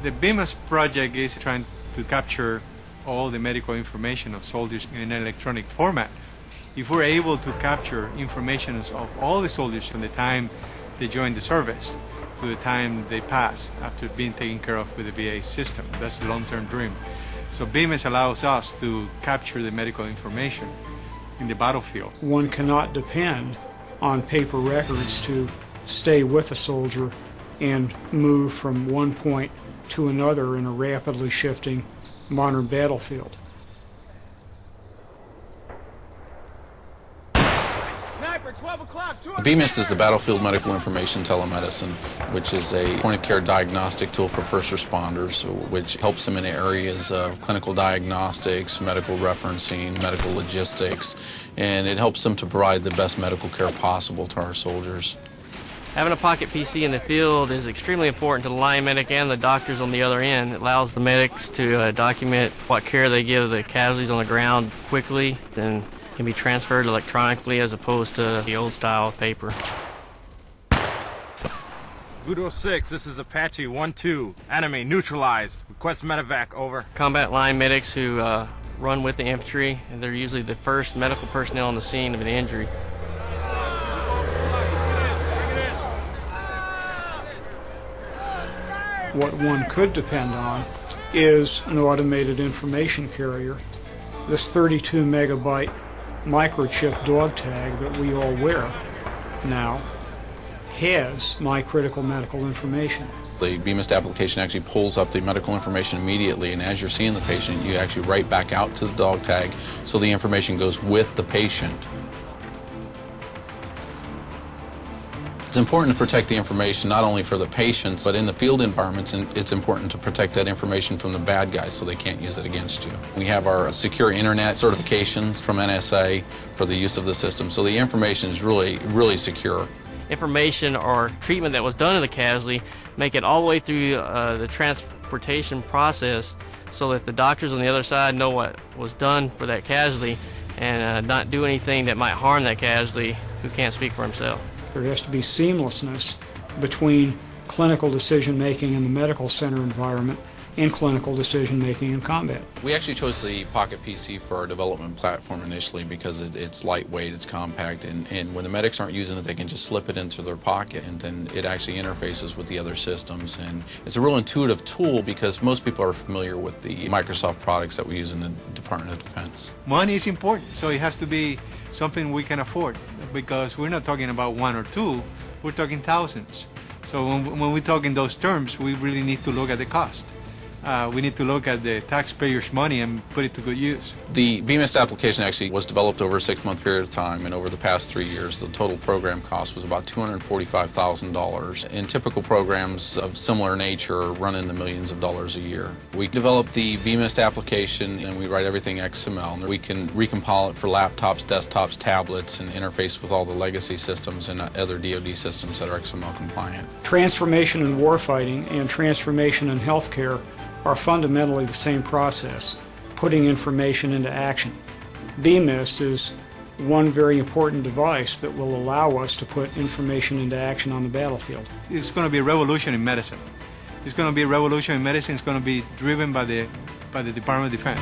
The BMIS project is trying to capture all the medical information of soldiers in an electronic format. If we're able to capture information of all the soldiers from the time they join the service to the time they pass after being taken care of with the VA system, that's the long-term dream. So BMIS allows us to capture the medical information in the battlefield. One cannot depend on paper records to stay with a soldier and move from one point to another in a rapidly shifting modern battlefield. BMIST is the Battlefield Medical Information Telemedicine, which is a point-of-care diagnostic tool for first responders, which helps them in areas of clinical diagnostics, medical referencing, medical logistics, and it helps them to provide the best medical care possible to our soldiers. Having a pocket PC in the field is extremely important to the line medic and the doctors on the other end. It allows the medics to document what care they give the casualties on the ground quickly, and can be transferred electronically as opposed to the old style of paper. Budo 6, this is Apache 1-2. Enemy neutralized. Request medevac, over. Combat line medics who run with the infantry, and they're usually the first medical personnel on the scene of an injury. What one could depend on is an automated information carrier. This 32 megabyte microchip dog tag that we all wear now has my critical medical information. The BMIST application actually pulls up the medical information immediately, and as you're seeing the patient, you actually write back out to the dog tag so the information goes with the patient. It's important to protect the information not only for the patients, but in the field environments, and it's important to protect that information from the bad guys so they can't use it against you. We have our secure internet certifications from NSA for the use of the system, so the information is really secure. Information or treatment that was done to the casualty, make it all the way through the transportation process so that the doctors on the other side know what was done for that casualty and not do anything that might harm that casualty who can't speak for himself. There has to be seamlessness between clinical decision-making in the medical center environment and clinical decision-making in combat. We actually chose the Pocket PC for our development platform initially because it's lightweight, it's compact, and when the medics aren't using it, they can just slip it into their pocket, and then it actually interfaces with the other systems. And it's a real intuitive tool because most people are familiar with the Microsoft products that we use in the Department of Defense. Money is important, so it has to be something we can afford, because we're not talking about one or two, we're talking thousands. So when we talk in those terms, we really need to look at the cost. We need to look at the taxpayers' money and put it to good use. The BMIST application actually was developed over a 6-month period of time, and over the past 3 years, the total program cost was about $245,000. And typical programs of similar nature run in the millions of dollars a year. We developed the BMIST application, and we write everything XML. And we can recompile it for laptops, desktops, tablets, and interface with all the legacy systems and other DoD systems that are XML compliant. Transformation in warfighting and transformation in healthcare are fundamentally the same process, putting information into action. BMIST is one very important device that will allow us to put information into action on the battlefield. It's going to be a revolution in medicine. It's going to be a revolution in medicine. It's going to be driven by the Department of Defense.